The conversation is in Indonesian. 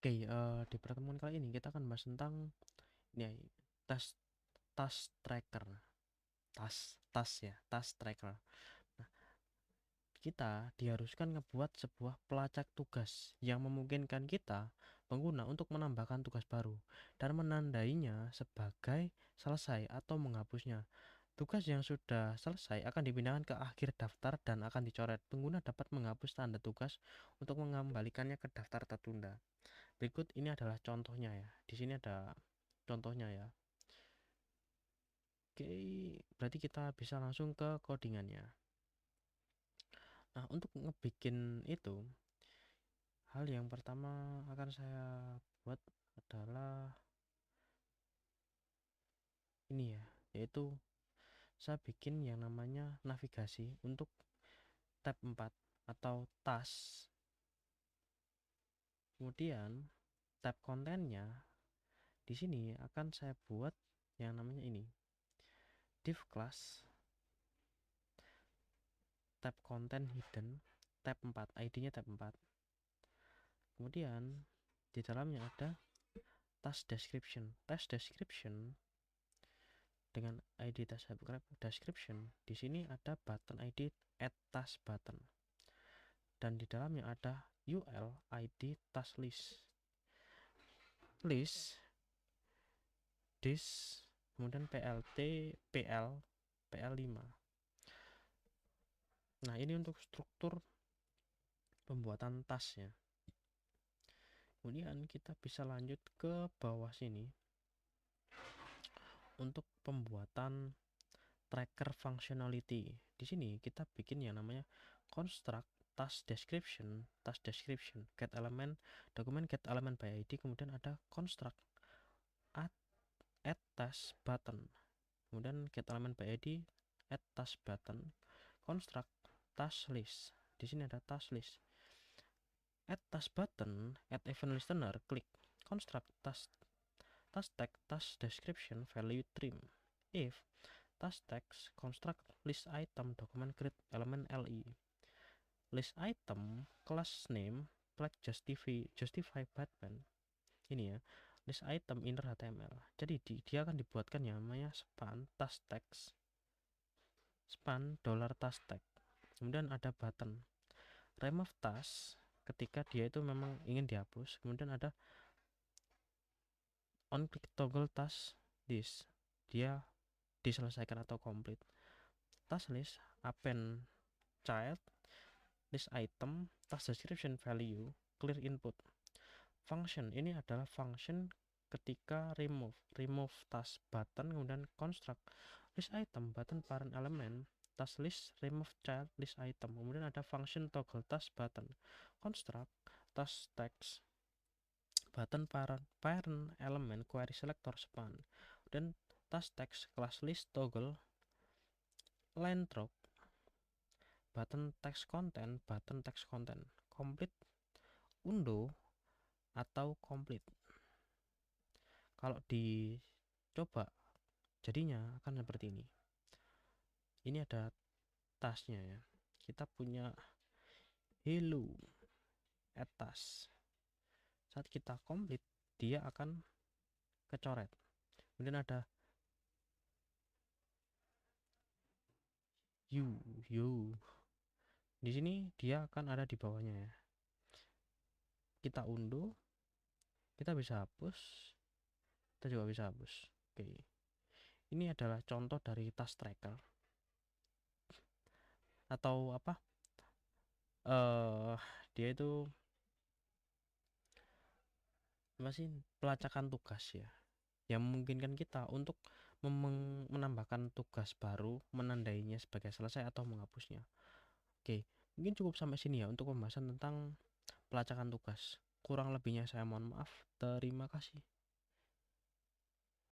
Oke, di pertemuan kali ini kita akan bahas tentang ini ya, task task tracker. Task tracker. Nah, kita diharuskan ngebuat sebuah pelacak tugas yang memungkinkan kita pengguna untuk menambahkan tugas baru dan menandainya sebagai selesai atau menghapusnya. Tugas yang sudah selesai akan dipindahkan ke akhir daftar dan akan dicoret. Pengguna dapat menghapus tanda tugas untuk mengembalikannya ke daftar tertunda. Berikut ini adalah contohnya ya. Di sini ada contohnya ya. Oke, berarti kita bisa langsung ke codingannya. Nah, untuk ngebikin itu, hal yang pertama akan saya buat adalah ini ya, yaitu saya bikin yang namanya navigasi untuk tab 4 atau task. Kemudian tab kontennya di sini akan saya buat yang namanya ini, div class tab konten hidden tab 4, ID-nya tab 4. Kemudian di dalamnya ada task description. Task description dengan ID task description. Di sini ada button ID add task button. Dan di dalamnya ada UL ID task list. List this kemudian PLT PL5. Nah, ini untuk struktur pembuatan tasknya. Kemudian kita bisa lanjut ke bawah sini untuk pembuatan tracker functionality. Di sini kita bikin yang namanya construct task description, get element, dokumen get element by ID, kemudian ada construct add task button, kemudian get element by ID, add task button, construct task list. Di sini ada task list. Add task button, add event listener, klik. Construct task tag, task description, value trim. If task text, construct list item, document create element LI. List item, class name, flag justify button. Ini ya, list item inner HTML. Jadi dia akan dibuatkan yang namanya span task text, span $task tag. Kemudian ada button remove task ketika dia itu memang ingin dihapus. Kemudian ada on click toggle task this, dia diselesaikan atau complete. Task list append child, list item, task description, value, clear input. Function ini adalah function ketika remove task button, kemudian construct list item button parent element, task list remove child list item. Kemudian ada function toggle task button, construct task text button parent element query selector span, dan task text class list toggle line drop button text content, complete, undo atau complete. Kalau dicoba jadinya akan seperti ini. Ini ada tasknya ya. Kita punya hello add task. Saat kita complete dia akan kecoret. Kemudian ada you. Di sini dia akan ada di bawahnya ya. Kita undo, kita bisa hapus, kita juga bisa hapus. Oke. Ini adalah contoh dari task tracker atau apa? Dia itu masih pelacakan tugas ya, yang memungkinkan kita untuk menambahkan tugas baru, menandainya sebagai selesai atau menghapusnya. Oke, mungkin cukup sampai sini ya untuk pembahasan tentang pelacakan tugas. Kurang lebihnya saya mohon maaf. Terima kasih.